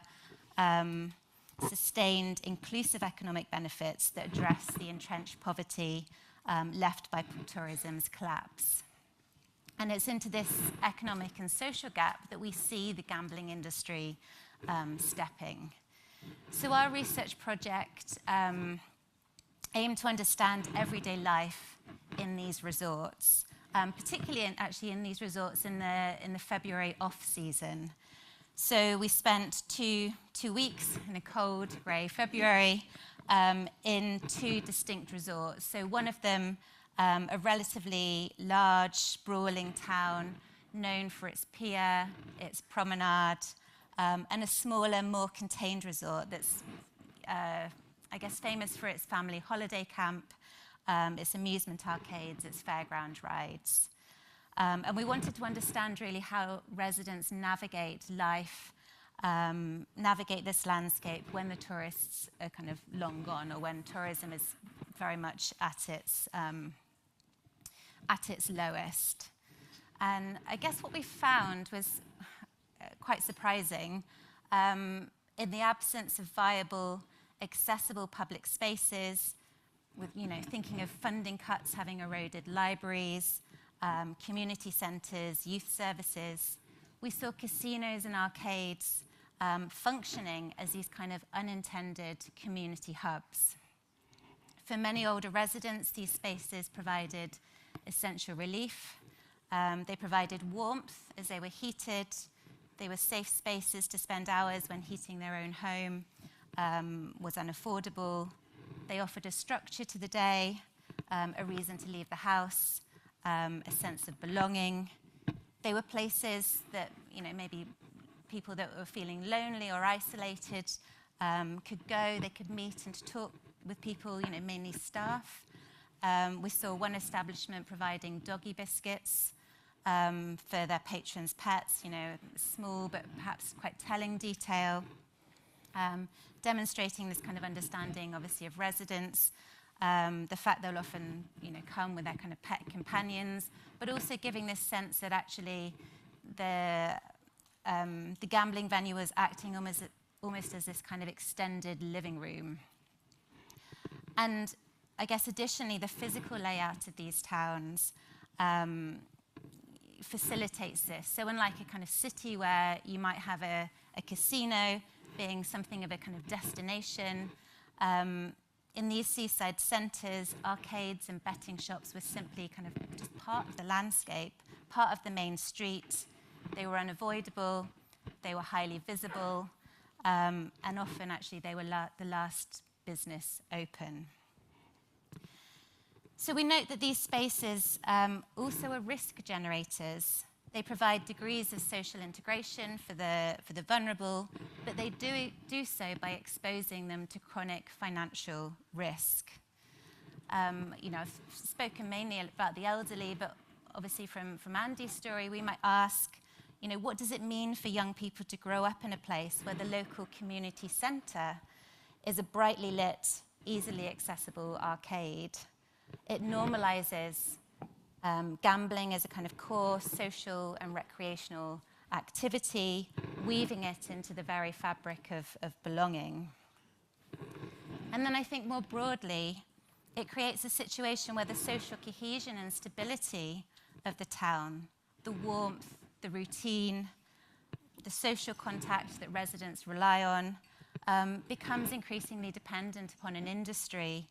sustained, inclusive economic benefits that address the entrenched poverty left by tourism's collapse. And it's into this economic and social gap that we see the gambling industry stepping. So our research project aimed to understand everyday life in these resorts, particularly in these resorts in the February off-season. So we spent two weeks in a cold, grey February in two distinct resorts. So one of them a relatively large, sprawling town known for its pier, its promenade, and a smaller, more contained resort that's, I guess, famous for its family holiday camp, its amusement arcades, its fairground rides. And we wanted to understand really how residents navigate life, navigate this landscape when the tourists are kind of long gone, or when tourism is very much at its lowest. And I guess what we found was quite surprising. In the absence of viable, accessible public spaces, with, you know, thinking of funding cuts having eroded libraries, community centres, youth services, we saw casinos and arcades functioning as these kind of unintended community hubs. For many older residents, these spaces provided essential relief. They provided warmth as they were heated. They were safe spaces to spend hours when heating their own home was unaffordable. They offered a structure to the day, a reason to leave the house, a sense of belonging. They were places that, you know, maybe people that were feeling lonely or isolated could go. They could meet and talk with people, you know, mainly staff. We saw one establishment providing doggy biscuits for their patrons' pets, you know, small but perhaps quite telling detail, demonstrating this kind of understanding, obviously, of residents, the fact they'll often, you know, come with their kind of pet companions, but also giving this sense that actually the gambling venue was acting almost as this kind of extended living room. And I guess additionally, the physical layout of these towns facilitates this. So unlike a kind of city where you might have a casino being something of a kind of destination, in these seaside centres, arcades and betting shops were simply kind of just part of the landscape, part of the main street. They were unavoidable, they were highly visible, and often actually they were the last business open. So we note that these spaces also are risk generators. They provide degrees of social integration for the vulnerable, but they do so by exposing them to chronic financial risk. You know, I've spoken mainly about the elderly, but obviously from Andy's story, we might ask, you know, what does it mean for young people to grow up in a place where the local community centre is a brightly lit, easily accessible arcade? It normalizes gambling as a kind of core social and recreational activity, weaving it into the very fabric of belonging. And then I think more broadly, it creates a situation where the social cohesion and stability of the town, the warmth, the routine, the social contact that residents rely on, becomes increasingly dependent upon an industry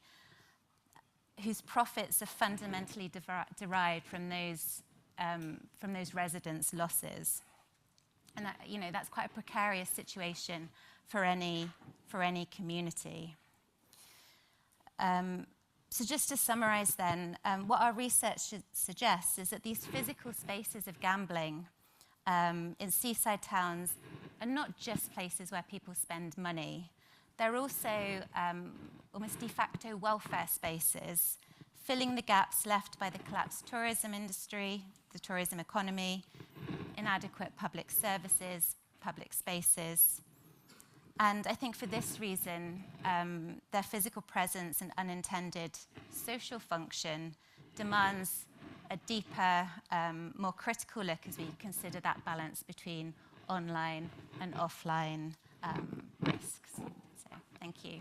whose profits are fundamentally derived from those residents' losses. And that, you know, that's quite a precarious situation for any community. So just to summarize then, what our research suggests is that these physical spaces of gambling in seaside towns are not just places where people spend money. They're also almost de facto welfare spaces, filling the gaps left by the collapsed tourism industry, the tourism economy, inadequate public services, public spaces. And I think for this reason, their physical presence and unintended social function demands a deeper, more critical look as we consider that balance between online and offline risks. So, thank you.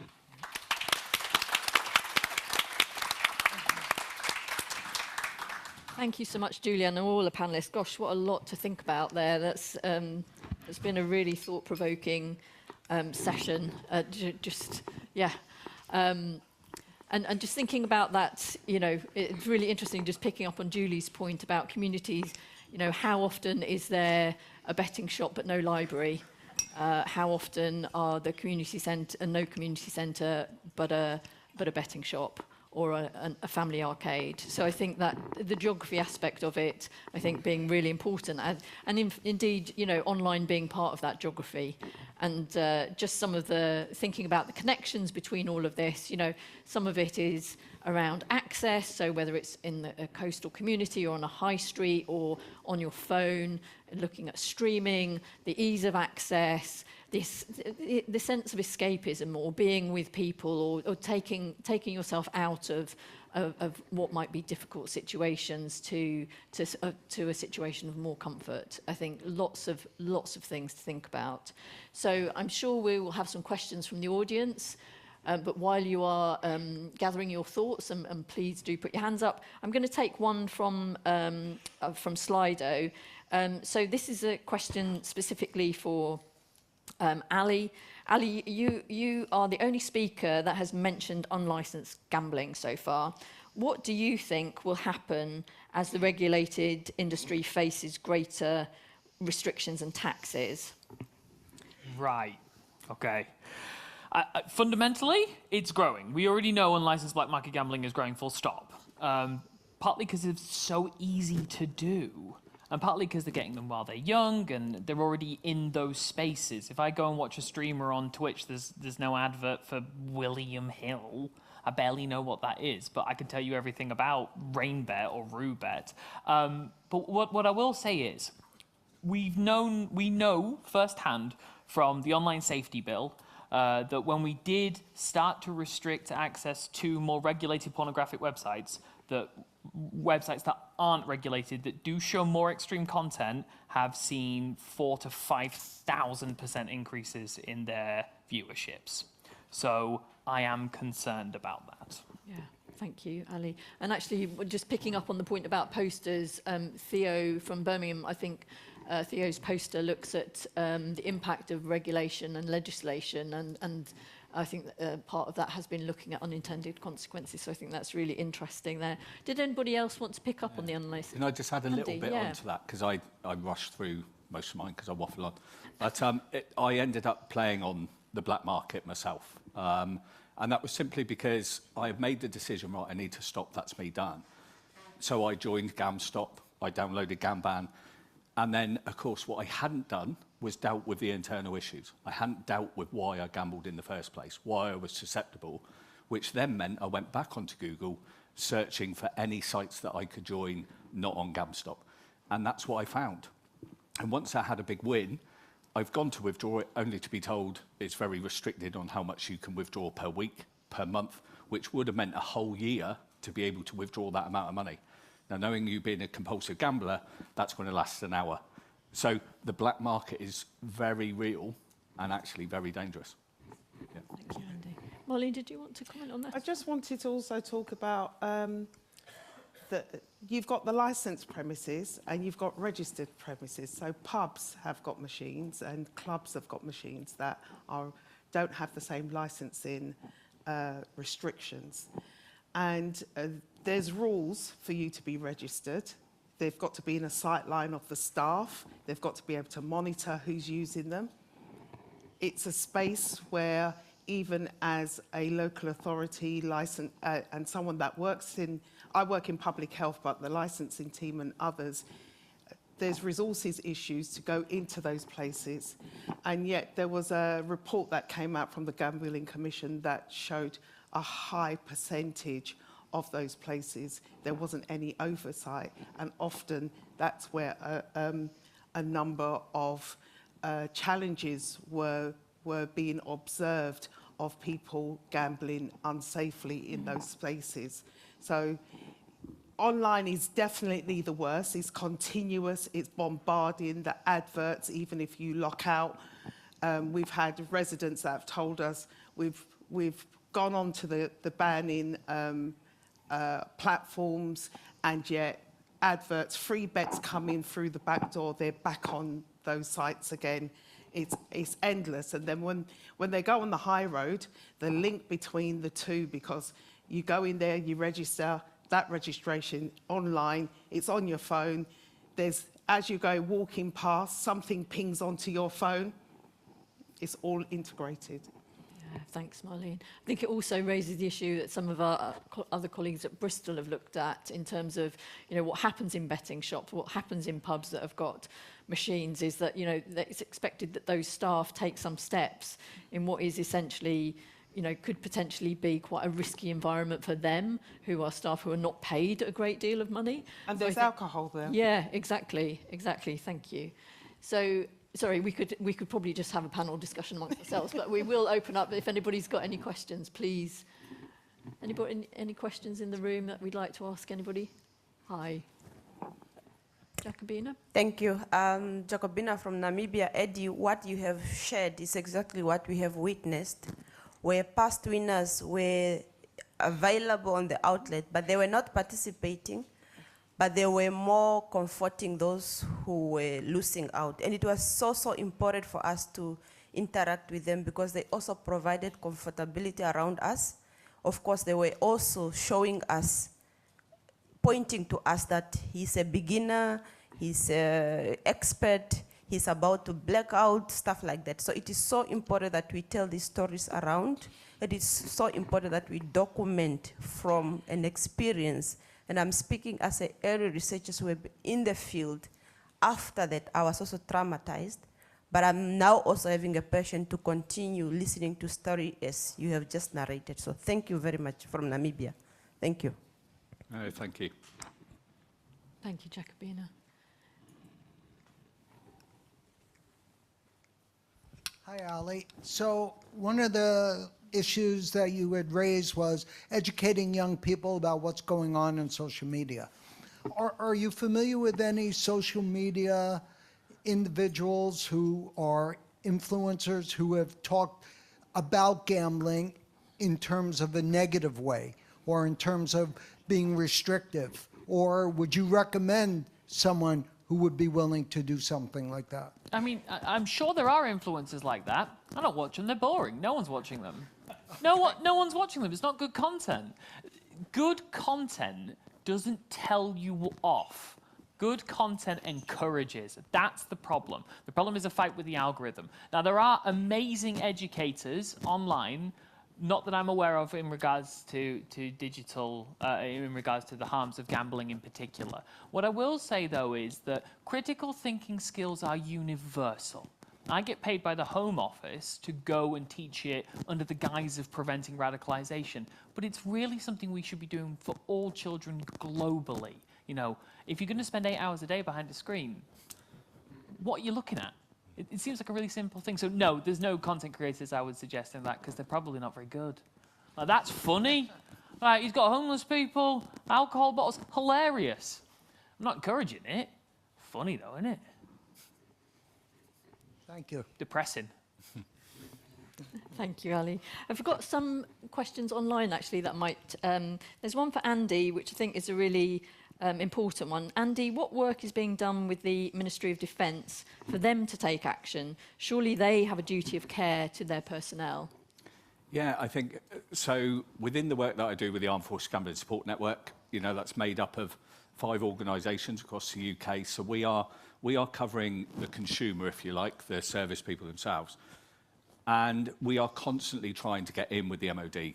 Thank you so much, Julian, and all the panellists. Gosh, what a lot to think about there. That's it's been a really thought-provoking session. And just thinking about that, you know, it's really interesting. Just picking up on Julie's point about communities. You know, how often is there a betting shop but no library? How often are the community centre and no community centre but a betting shop? or a family arcade. So I think that the geography aspect of it, I think, being really important, and indeed, you know, online being part of that geography, and just some of the thinking about the connections between all of this. You know, some of it is around access, so whether it's in a coastal community or on a high street or on your phone, looking at streaming, the ease of access, the sense of escapism or being with people or taking yourself out of what might be difficult situations to a situation of more comfort. I think lots of things to think about. So I'm sure we will have some questions from the audience. But while you are gathering your thoughts, and please do put your hands up, I'm going to take one from Slido. So this is a question specifically for Ali. Ali, you are the only speaker that has mentioned unlicensed gambling so far. What do you think will happen as the regulated industry faces greater restrictions and taxes? Right. Okay. Fundamentally, it's growing. We already know unlicensed black market gambling is growing, full stop. Partly because it's so easy to do, and partly because they're getting them while they're young and they're already in those spaces. If I go and watch a streamer on Twitch, there's no advert for William Hill. I barely know what that is, but I can tell you everything about RainBet or RueBet. But what I will say is, we know firsthand from the online safety bill that when we did start to restrict access to more regulated pornographic websites, that websites that aren't regulated, that do show more extreme content, have seen 4,000 to 5,000% increases in their viewerships. So I am concerned about that. Yeah, thank you, Ali. And actually, just picking up on the point about posters, Theo from Birmingham, I think Theo's poster looks at the impact of regulation and legislation, and I think part of that has been looking at unintended consequences, so I think that's really interesting there. Did anybody else want to pick up on the unlicensed? Can I just add a little bit onto that, because I rushed through most of mine because I waffle on. But I ended up playing on the black market myself, and that was simply because I had made the decision, right, I need to stop, that's me done. So I joined GamStop, I downloaded Gamban, and then, of course, what I hadn't done was dealt with the internal issues. I hadn't dealt with why I gambled in the first place, why I was susceptible, which then meant I went back onto Google searching for any sites that I could join not on GamStop. And that's what I found. And once I had a big win, I've gone to withdraw it only to be told it's very restricted on how much you can withdraw per week, per month, which would have meant a whole year to be able to withdraw that amount of money. Now, knowing you being a compulsive gambler, that's going to last an hour. So the black market is very real and actually very dangerous. Yeah. Thank you, Andy. Molly, did you want to comment on that? I just wanted to also talk about you've got the licensed premises and you've got registered premises. So pubs have got machines and clubs have got machines that don't have the same licensing restrictions. And there's rules for you to be registered. They've got to be in a sight line of the staff. They've got to be able to monitor who's using them. It's a space where even as a local authority and someone that works I work in public health, but the licensing team and others, there's resources issues to go into those places. And yet there was a report that came out from the Gambling Commission that showed a high percentage of those places there wasn't any oversight, and often that's where a number of challenges were being observed of people gambling unsafely in those spaces. So online is definitely the worst. It's continuous, it's bombarding, the adverts, even if you lock out. We've had residents that have told us we've gone on to the banning platforms, and yet adverts, free bets come in through the back door, they're back on those sites again. It's endless. And then when they go on the high road, the link between the two, because you go in there, you register, that registration online, it's on your phone. As you go walking past, something pings onto your phone. It's all integrated. Thanks, Marlene. I think it also raises the issue that some of our other colleagues at Bristol have looked at in terms of, what happens in betting shops, what happens in pubs that have got machines, is that, that it's expected that those staff take some steps in what is essentially, could potentially be quite a risky environment for them, who are staff who are not paid a great deal of money. And So I there's think- alcohol there. Yeah, exactly, thank you. So, sorry, we could probably just have a panel discussion amongst ourselves, but we will open up if anybody's got any questions, please. Anybody, any questions in the room that we'd like to ask anybody? Hi. Jacobina? Thank you. Jacobina from Namibia. Eddie, what you have shared is exactly what we have witnessed, where past winners were available on the outlet, but they were not participating, but they were more comforting those who were losing out. And it was so important for us to interact with them because they also provided comfortability around us. Of course, they were also showing us, pointing to us that he's a beginner, he's an expert, he's about to black out, stuff like that. So it is so important that we tell these stories around. It is so important that we document from an experience. And I'm speaking as an early researcher who have been in the field. After that, I was also traumatized. But I'm now also having a passion to continue listening to stories as you have just narrated. So thank you very much from Namibia. Thank you. Thank you. Thank you, Jacobina. Hi, Ali. So one of the issues that you had raised was educating young people about what's going on social media. Are you familiar with any social media individuals who are influencers who have talked about gambling in terms of a negative way or in terms of being restrictive? Or would you recommend someone who would be willing to do something like that? I mean, I'm sure there are influencers like that. I don't watch them. They're boring. No one's watching them. No one's watching them. It's not good content. Good content doesn't tell you off. Good content encourages. That's the problem. The problem is a fight with the algorithm. Now, there are amazing educators online, not that I'm aware of in regards to digital, in regards to the harms of gambling in particular. What I will say, though, is that critical thinking skills are universal. I get paid by the Home Office to go and teach it under the guise of preventing radicalization. But it's really something we should be doing for all children globally. If you're going to spend 8 hours a day behind a screen, what are you looking at? It seems like a really simple thing. So no, there's no content creators I would suggest in that because they're probably not very good. Like, that's funny. Like, he's got homeless people, alcohol bottles. Hilarious. I'm not encouraging it. Funny though, isn't it? Thank you. Depressing. Thank you, Ali. I've got some questions online, actually, that might... there's one for Andy, which I think is a really important one. Andy, what work is being done with the Ministry of Defence for them to take action? Surely they have a duty of care to their personnel. Yeah, I think so. Within the work that I do with the Armed Forces Gambling Support Network, that's made up of 5 organisations across the UK. So we are covering the consumer, if you like, the service people themselves. And we are constantly trying to get in with the MOD.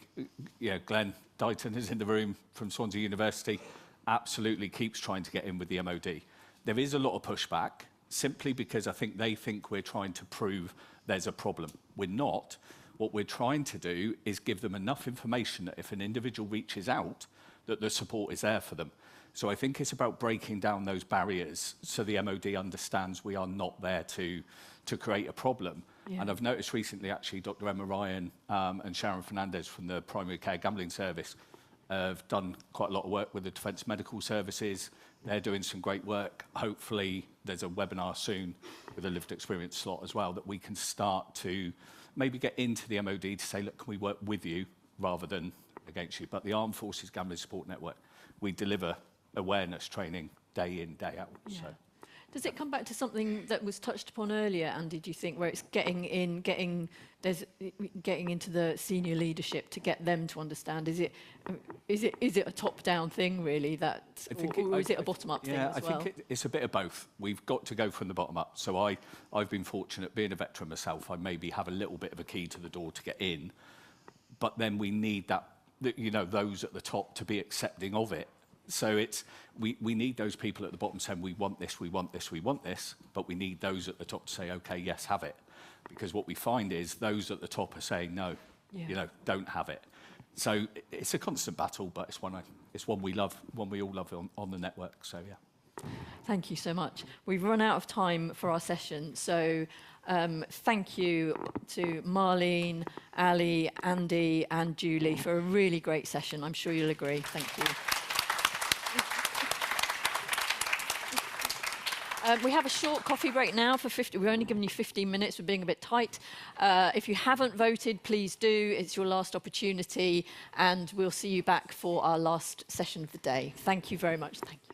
Glenn Dighton is in the room from Swansea University, absolutely keeps trying to get in with the MOD. There is a lot of pushback, simply because I think they think we're trying to prove there's a problem. We're not. What we're trying to do is give them enough information that if an individual reaches out, that the support is there for them. So I think it's about breaking down those barriers so the MOD understands we are not there to create a problem. Yeah. And I've noticed recently, actually, Dr. Emma Ryan and Sharon Fernandez from the Primary Care Gambling Service have done quite a lot of work with the Defence Medical Services. They're doing some great work. Hopefully, there's a webinar soon with a lived experience slot as well that we can start to maybe get into the MOD to say, look, can we work with you rather than against you? But the Armed Forces Gambling Support Network, we deliver awareness training day in, day out. Yeah. So. Does it come back to something that was touched upon earlier, Andy, do you think, where it's getting into the senior leadership to get them to understand? Is it a top-down thing, really, or is it a bottom-up thing as well? I think it's a bit of both. We've got to go from the bottom up. So I've been fortunate, being a veteran myself, I maybe have a little bit of a key to the door to get in, but then we need those at the top to be accepting of it. So we need those people at the bottom saying, we want this, we want this, we want this, but we need those at the top to say, okay, yes, have it. Because what we find is those at the top are saying, no, don't have it. So it's a constant battle, but it's one we love, one we all love on the network, so yeah. Thank you so much. We've run out of time for our session, so thank you to Marlene, Ali, Andy and Julie for a really great session. I'm sure you'll agree. Thank you. We have a short coffee break now for 50. We've only given you 15 minutes. We're being a bit tight. If you haven't voted, please do. It's your last opportunity, and we'll see you back for our last session of the day. Thank you very much. Thank you.